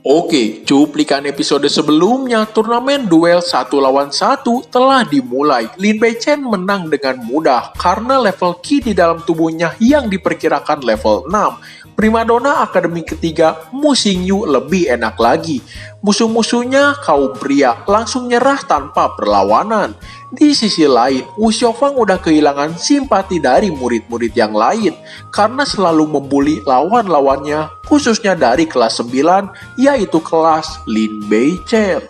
Oke, cuplikan episode sebelumnya, turnamen duel 1 lawan 1 telah dimulai. Lin Beichen menang dengan mudah karena level Qi di dalam tubuhnya yang diperkirakan level 6. Primadona Akademi ketiga, Mu Xingyu lebih enak lagi. Musuh-musuhnya kaum pria langsung nyerah tanpa perlawanan. Di sisi lain, Wu Xiaofang udah kehilangan simpati dari murid-murid yang lain karena selalu membuli lawan-lawannya, khususnya dari kelas 9, yaitu kelas Lin Beichen.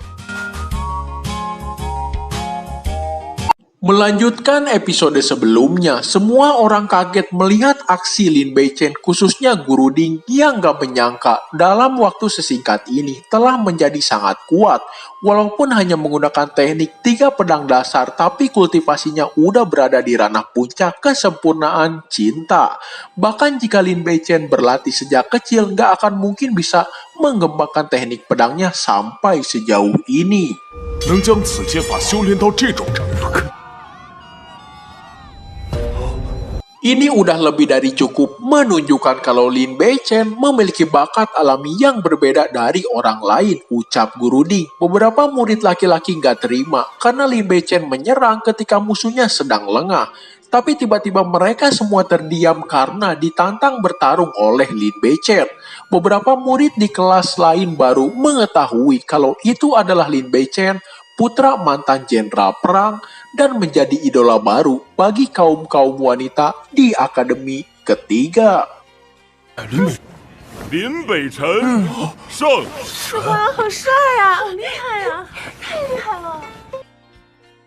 Melanjutkan episode sebelumnya, semua orang kaget melihat aksi Lin Beichen, khususnya Guru Ding yang gak menyangka dalam waktu sesingkat ini telah menjadi sangat kuat. Walaupun hanya menggunakan teknik 3 pedang dasar, tapi kultivasinya udah berada di ranah puncak kesempurnaan cinta. Bahkan jika Lin Beichen berlatih sejak kecil, gak akan mungkin bisa mengembangkan teknik pedangnya sampai sejauh ini. 能将此剑法修炼到这种程度。 Ini udah lebih dari cukup menunjukkan kalau Lin Beichen memiliki bakat alami yang berbeda dari orang lain, ucap Guru Ding. Beberapa murid laki-laki nggak terima karena Lin Beichen menyerang ketika musuhnya sedang lengah. Tapi tiba-tiba mereka semua terdiam karena ditantang bertarung oleh Lin Beichen. Beberapa murid di kelas lain baru mengetahui kalau itu adalah Lin Beichen, putra mantan jenderal perang, dan menjadi idola baru bagi kaum-kaum wanita di akademi ketiga. 林北辰胜！这个人很帅呀，很厉害呀，太厉害了！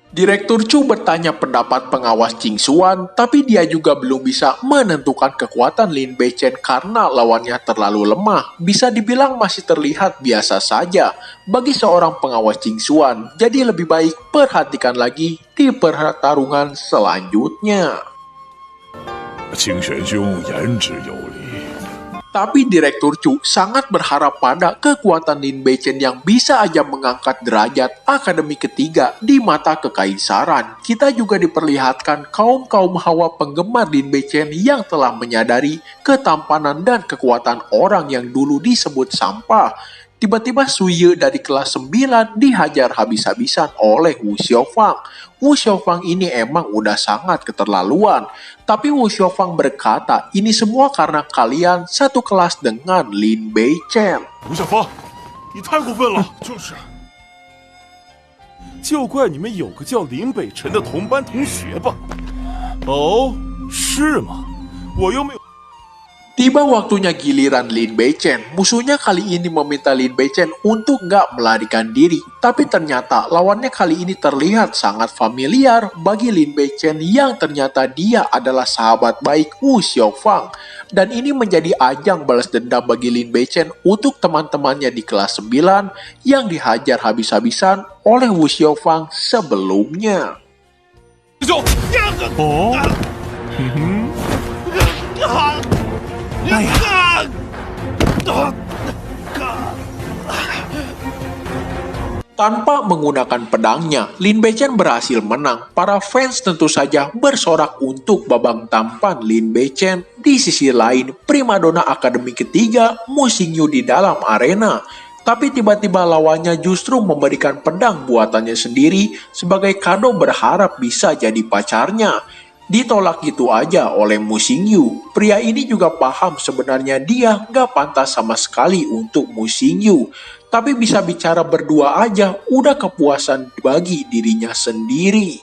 Direktur Chu bertanya pendapat pengawas Ching Xuan, tapi dia juga belum bisa menentukan kekuatan Lin Beichen karena lawannya terlalu lemah. Bisa dibilang masih terlihat biasa saja bagi seorang pengawas Ching Xuan, jadi lebih baik perhatikan lagi di pertarungan selanjutnya. 清玄兄言之有理。 Tapi Direktur Chu sangat berharap pada kekuatan Lin Beichen yang bisa aja mengangkat derajat akademi ketiga di mata kekaisaran. Kita juga diperlihatkan kaum-kaum hawa penggemar Lin Beichen yang telah menyadari ketampanan dan kekuatan orang yang dulu disebut sampah. Tiba-tiba Su Ye dari kelas 9 dihajar habis-habisan oleh Wu Xiaofang. Wu Xiaofang ini emang udah sangat keterlaluan. Tapi Wu Xiaofang berkata, ini semua karena kalian satu kelas dengan Lin Beichen. 吴小芳，你太过分了！就是，就怪你们有个叫林北辰的同班同学吧。哦，是吗？我又没有。 Tiba waktunya giliran Lin Beichen. Musuhnya kali ini meminta Lin Beichen untuk nggak melarikan diri. Tapi ternyata lawannya kali ini terlihat sangat familiar bagi Lin Beichen yang ternyata dia adalah sahabat baik Wu Xiaofang. Dan ini menjadi ajang balas dendam bagi Lin Beichen untuk teman-temannya di kelas 9 yang dihajar habis-habisan oleh Wu Xiaofang sebelumnya. Oh. Tanpa menggunakan pedangnya, Lin Beichen berhasil menang. Para fans tentu saja bersorak untuk babang tampan Lin Beichen. Di sisi lain, primadona akademi ketiga, Mu Xingyu di dalam arena. Tapi tiba-tiba lawannya justru memberikan pedang buatannya sendiri sebagai kado berharap bisa jadi pacarnya. Ditolak gitu aja oleh Mu Xingyu. Pria ini juga paham sebenarnya dia gak pantas sama sekali untuk Mu Xingyu. Tapi bisa bicara berdua aja udah kepuasan bagi dirinya sendiri.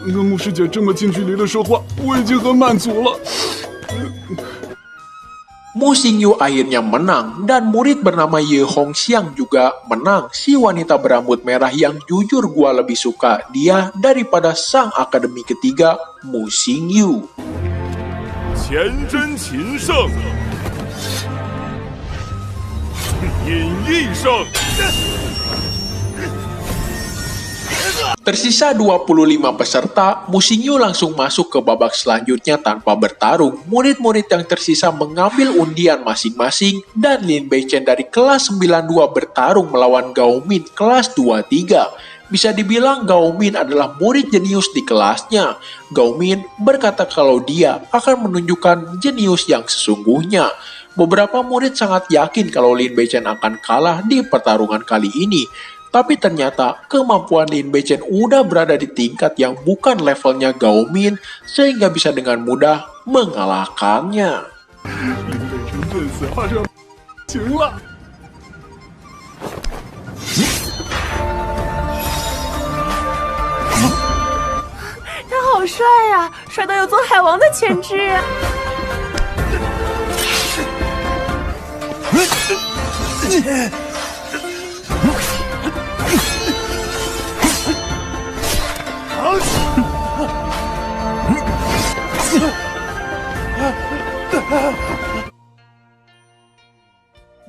跟穆师姐这么近距离的说话，我已经很满足了。 Mu Xingyu akhirnya menang dan murid bernama Ye Hongxiang juga menang. Si wanita berambut merah yang jujur gua lebih suka dia daripada sang akademi ketiga Mu Xingyu. 前真秦胜，尹义胜。 Tersisa 25 peserta, Mu Xingyu langsung masuk ke babak selanjutnya tanpa bertarung. Murid-murid yang tersisa mengambil undian masing-masing dan Lin Beichen dari kelas 92 bertarung melawan Gao Min kelas 23. Bisa dibilang Gao Min adalah murid jenius di kelasnya. Gao Min berkata kalau dia akan menunjukkan jenius yang sesungguhnya. Beberapa murid sangat yakin kalau Lin Beichen akan kalah di pertarungan kali ini. Tapi ternyata kemampuan Lin Beichen udah berada di tingkat yang bukan levelnya Gao Min sehingga bisa dengan mudah mengalahkannya. 林北辰顿死画上行了。他好帅呀，帅到有做海王的潜质。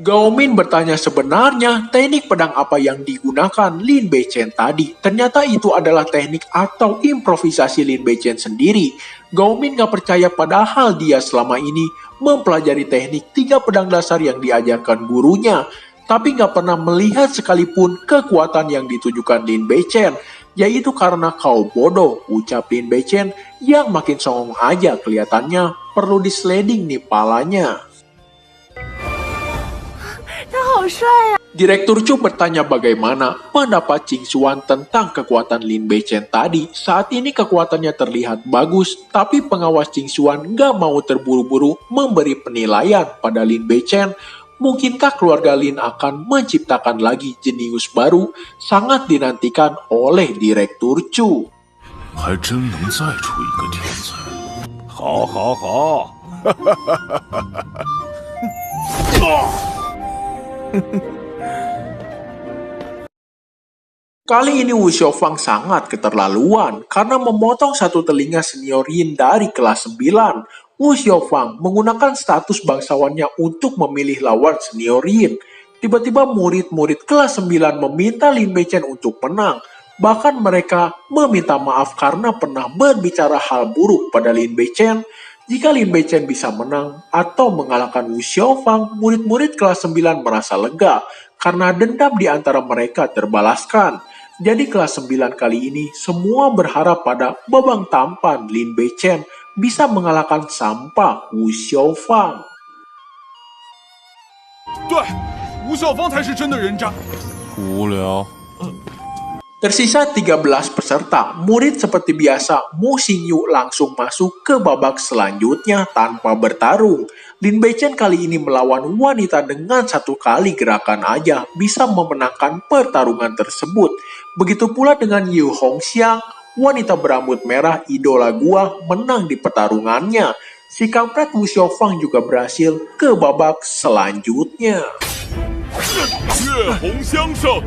Gao Min bertanya sebenarnya teknik pedang apa yang digunakan Lin Beichen tadi. Ternyata itu adalah teknik atau improvisasi Lin Beichen sendiri. Gao Min gak percaya padahal dia selama ini mempelajari teknik 3 pedang dasar yang diajarkan gurunya. Tapi gak pernah melihat sekalipun kekuatan yang ditujukan Lin Beichen. Yaitu karena kau bodoh, ucap Lin Beichen yang makin songong aja kelihatannya perlu disleding nih palanya. 他好帅呀！ Direktur Chu bertanya bagaimana pendapat Ching Xuan tentang kekuatan Lin Beichen tadi. Saat ini kekuatannya terlihat bagus, tapi pengawas Ching Xuan gak mau terburu-buru memberi penilaian pada Lin Beichen. Mungkinkah keluarga Lin akan menciptakan lagi jenius baru? Sangat dinantikan oleh Direktur Chu. 还真能再出一个天才。好，好，好！Kali ini Wu Xiaofang sangat keterlaluan karena memotong satu telinga senior Yin dari kelas 9. Wu Xiaofang menggunakan status bangsawannya untuk memilih lawan senior Yin. Tiba-tiba murid-murid kelas 9 meminta Lin Beichen untuk menang. Bahkan mereka meminta maaf karena pernah berbicara hal buruk pada Lin Beichen. Jika Lin Beichen bisa menang atau mengalahkan Wu Xiaofang, murid-murid kelas 9 merasa lega karena dendam di antara mereka terbalaskan. Jadi kelas 9 kali ini semua berharap pada babang tampan Lin Beichen bisa mengalahkan sampah Wu Xiaofang. 对，吴孝芳才是真的人渣。无聊。 Tersisa 13 peserta, murid seperti biasa, Mu Xingyu langsung masuk ke babak selanjutnya tanpa bertarung. Lin Beichen kali ini melawan wanita dengan 1 kali gerakan aja bisa memenangkan pertarungan tersebut. Begitu pula dengan Yu Hongxiang, wanita berambut merah idola gua menang di pertarungannya. Si kampret Wu Xiaofang juga berhasil ke babak selanjutnya. 血红相胜。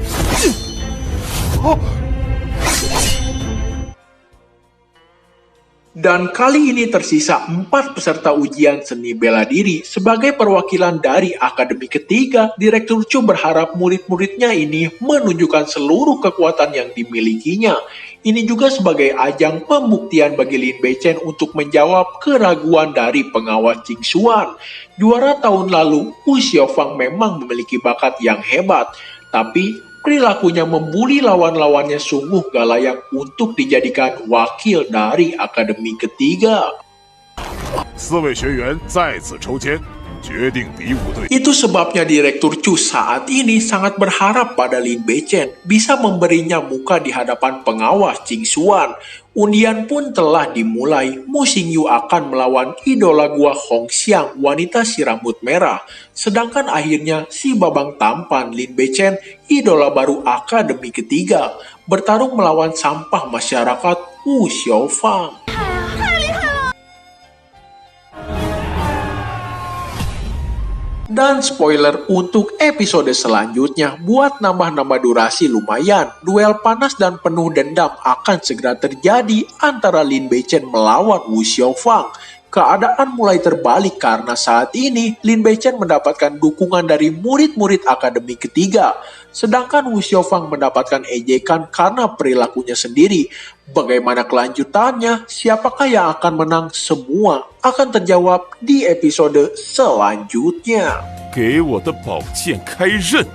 Dan kali ini tersisa 4 peserta ujian seni bela diri. Sebagai perwakilan dari akademi ketiga, Direktur Chu berharap murid-muridnya ini menunjukkan seluruh kekuatan yang dimilikinya. Ini juga sebagai ajang pembuktian bagi Lin Beichen untuk menjawab keraguan dari pengawas Ching Xuan. Juara tahun lalu, Wu Xiaofang memang memiliki bakat yang hebat, tapi perilakunya membuli lawan-lawannya sungguh gak layak untuk dijadikan wakil dari akademi ketiga. 4位学员在此抽签，决定比武队。 Itu sebabnya Direktur Chu saat ini sangat berharap pada Lin Beichen bisa memberinya muka di hadapan pengawas Ching Xuan. Undian pun telah dimulai. Mu Xingyu akan melawan idola gua Hongxiang, wanita si rambut merah. Sedangkan akhirnya si babang tampan Lin Beichen, idola baru akademi ketiga, bertarung melawan sampah masyarakat Wu Xiaofang. Dan spoiler untuk episode selanjutnya, buat nambah-nambah durasi lumayan, duel panas dan penuh dendam akan segera terjadi antara Lin Beichen melawan Wu Xiaofang. Keadaan mulai terbalik karena saat ini Lin Beichen mendapatkan dukungan dari murid-murid akademi ketiga, sedangkan Wu Xiaofang mendapatkan ejekan karena perilakunya sendiri. Bagaimana kelanjutannya? Siapakah yang akan menang? Semua akan terjawab di episode selanjutnya. 给我的宝剑开刃！